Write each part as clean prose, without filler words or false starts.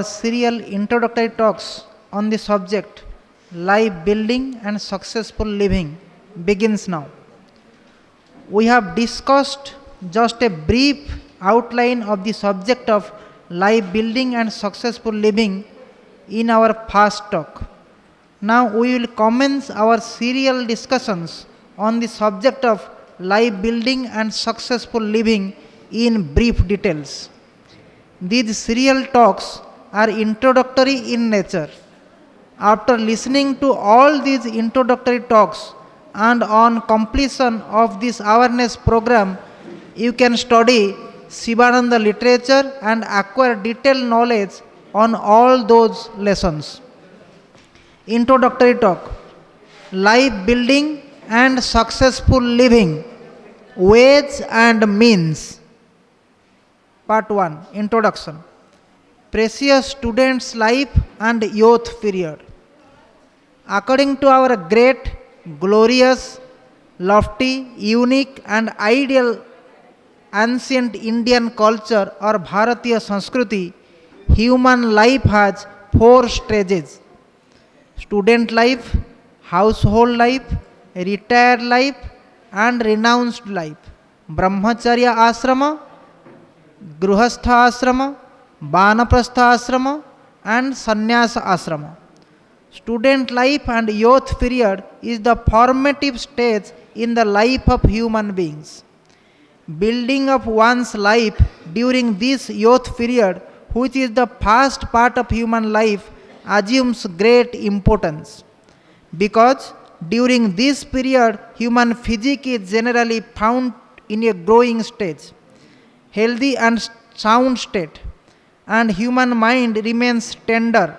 serial introductory talks on the subject life building and successful living begins now. We have discussed just a brief outline of the subject of life building and successful living in our first talk. Now we will commence our serial discussions on the subject of life building and successful living in brief details. These serial talks are introductory in nature. After listening to all these introductory talks and on completion of this awareness program, you can study Sivananda literature and acquire detailed knowledge on all those lessons. Introductory talk: life building and successful living, ways and means. Part 1, Introduction. Precious students' life and youth period. According to our great, glorious, lofty, unique and ideal ancient Indian culture or Bharatiya Sanskruti, human life has 4 stages: student life, household life, retired life and renounced life. Brahmacharya Ashrama, Gruhastha Ashrama, Banaprastha Ashrama and Sannyasa Ashrama. Student life and youth period is the formative stage in the life of human beings. Building of one's life during this youth period, which is the first part of human life, assumes great importance, because during this period human physique is generally found in a growing stage, healthy and sound state, and human mind remains tender,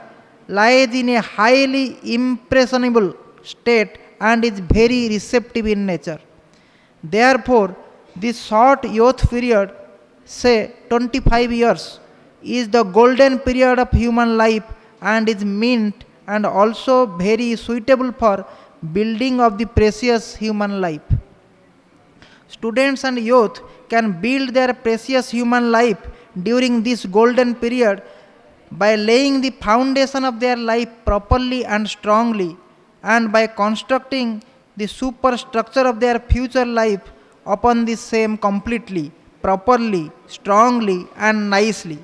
lies in a highly impressionable state and is very receptive in nature. Therefore, this short youth period, say 25 years, is the golden period of human life and is meant and also very suitable for building of the precious human life. Students and youth can build their precious human life during this golden period by laying the foundation of their life properly and strongly, and by constructing the superstructure of their future life upon the same completely, properly, strongly and nicely.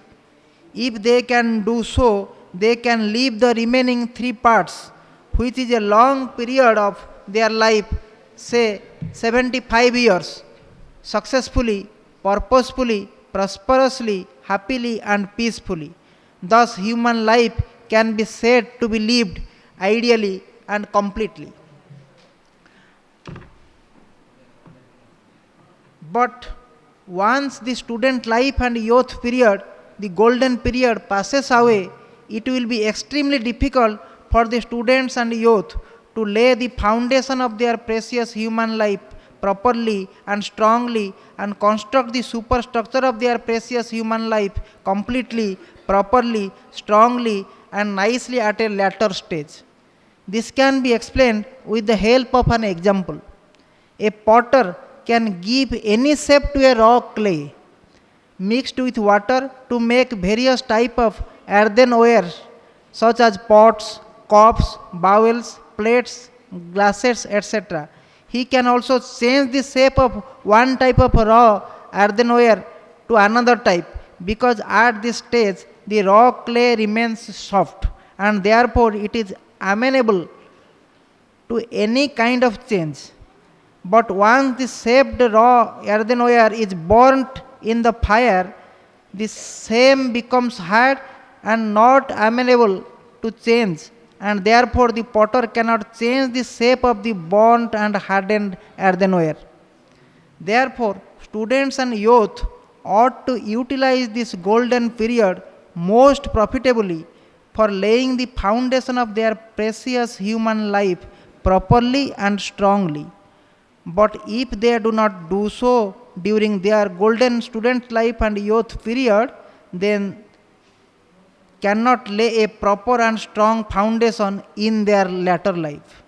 If they can do so, they can leave the remaining 3 parts, which is a long period of their life, say 75 years, successfully, purposefully, prosperously, happily and peacefully. Thus human life can be said to be lived ideally and completely. But once the student life and youth period, the golden period, passes away, it will be extremely difficult for the students and youth to lay the foundation of their precious human life properly and strongly and construct the superstructure of their precious human life completely, properly, strongly and nicely at a later stage. This can be explained with the help of an example. A potter can give any shape to a raw clay mixed with water to make various type of earthenware such as pots, cups, bowls, plates, glasses, etc. He can also change the shape of one type of raw earthenware to another type, because at this stage the raw clay remains soft and therefore it is amenable to any kind of change. But once the shaped raw earthenware is burnt in the fire, the same becomes hard and not amenable to change, and therefore the potter cannot change the shape of the burnt and hardened earthenware. Therefore, students and youth ought to utilize this golden period most profitably for laying the foundation of their precious human life properly and strongly. But if they do not do so during their golden student life and youth period, then cannot lay a proper and strong foundation in their later life.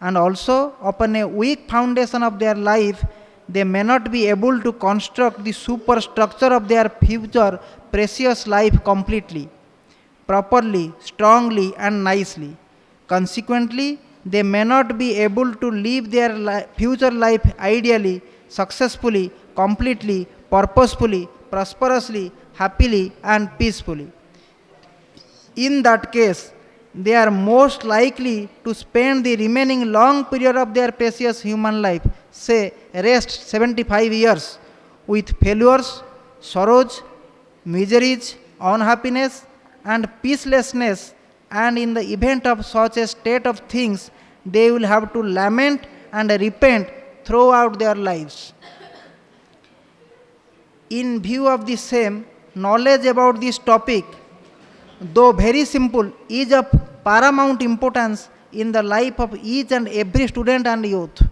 And also, upon a weak foundation of their life, they may not be able to construct the superstructure of their future precious life completely, properly, strongly, and nicely. Consequently, they may not be able to live their future life ideally, successfully, completely, purposefully, prosperously, happily, and peacefully. In that case, they are most likely to spend the remaining long period of their precious human life, say rest 75 years, with failures, sorrows, miseries, unhappiness, and peacelessness, and in the event of such a state of things, they will have to lament and repent throughout their lives. In view of the same, knowledge about this topic, though very simple, is of paramount importance in the life of each and every student and youth.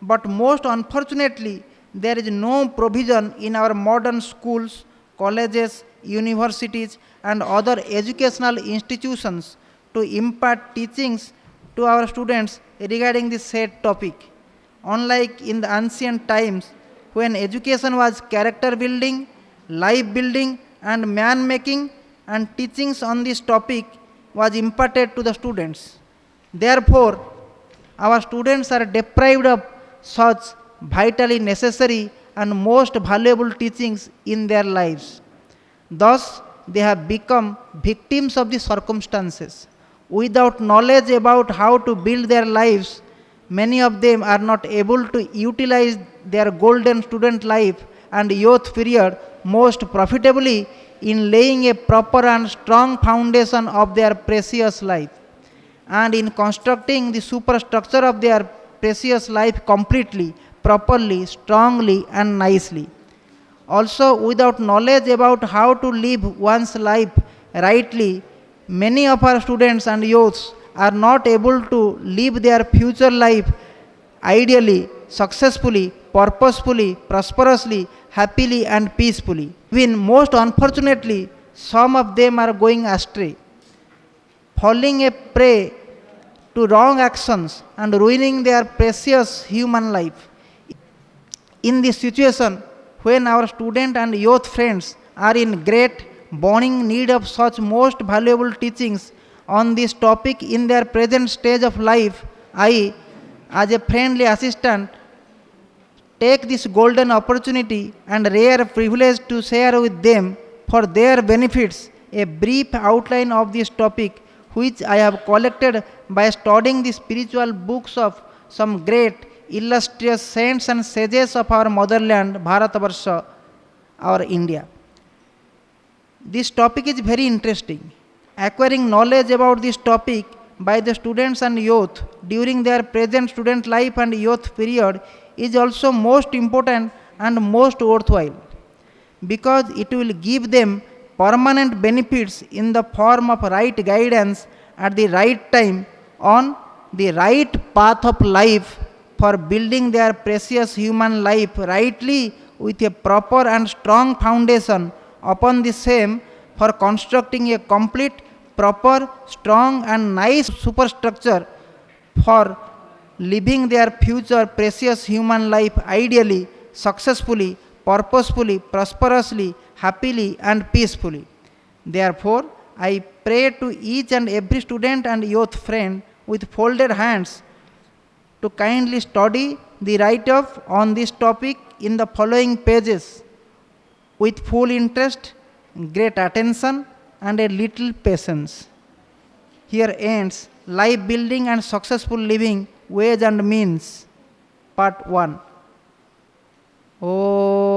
But most unfortunately, there is no provision in our modern schools, colleges, universities, and other educational institutions to impart teachings to our students regarding this said topic. Unlike in the ancient times, when education was character building, life building, and man making, and teachings on this topic was imparted to the students. Therefore, our students are deprived of such vitally necessary and most valuable teachings in their lives. Thus, they have become victims of the circumstances. Without knowledge about how to build their lives, many of them are not able to utilize their golden student life and youth period most profitably in laying a proper and strong foundation of their precious life and in constructing the superstructure of their precious life completely, properly, strongly, and nicely. Also, without knowledge about how to live one's life rightly, many of our students and youths are not able to live their future life ideally, successfully, purposefully, prosperously, happily, and peacefully. Even most unfortunately, some of them are going astray, falling a prey to wrong actions and ruining their precious human life. In this situation, when our student and youth friends are in great burning need of such most valuable teachings on this topic in their present stage of life, I, as a friendly assistant, take this golden opportunity and rare privilege to share with them for their benefits a brief outline of this topic which I have collected by studying the spiritual books of some great illustrious saints and sages of our motherland, Bharatabarsha, our India. This topic is very interesting. Acquiring knowledge about this topic by the students and youth during their present student life and youth period is also most important and most worthwhile because it will give them permanent benefits in the form of right guidance at the right time on the right path of life for building their precious human life rightly with a proper and strong foundation upon the same for constructing a complete, proper, strong and nice superstructure for living their future precious human life ideally, successfully, purposefully, prosperously, happily and peacefully. Therefore, I pray to each and every student and youth friend with folded hands to kindly study the write-up on this topic in the following pages with full interest, great attention and a little patience. Here ends Life Building and Successful Living Ways and Means, Part 1. Oh.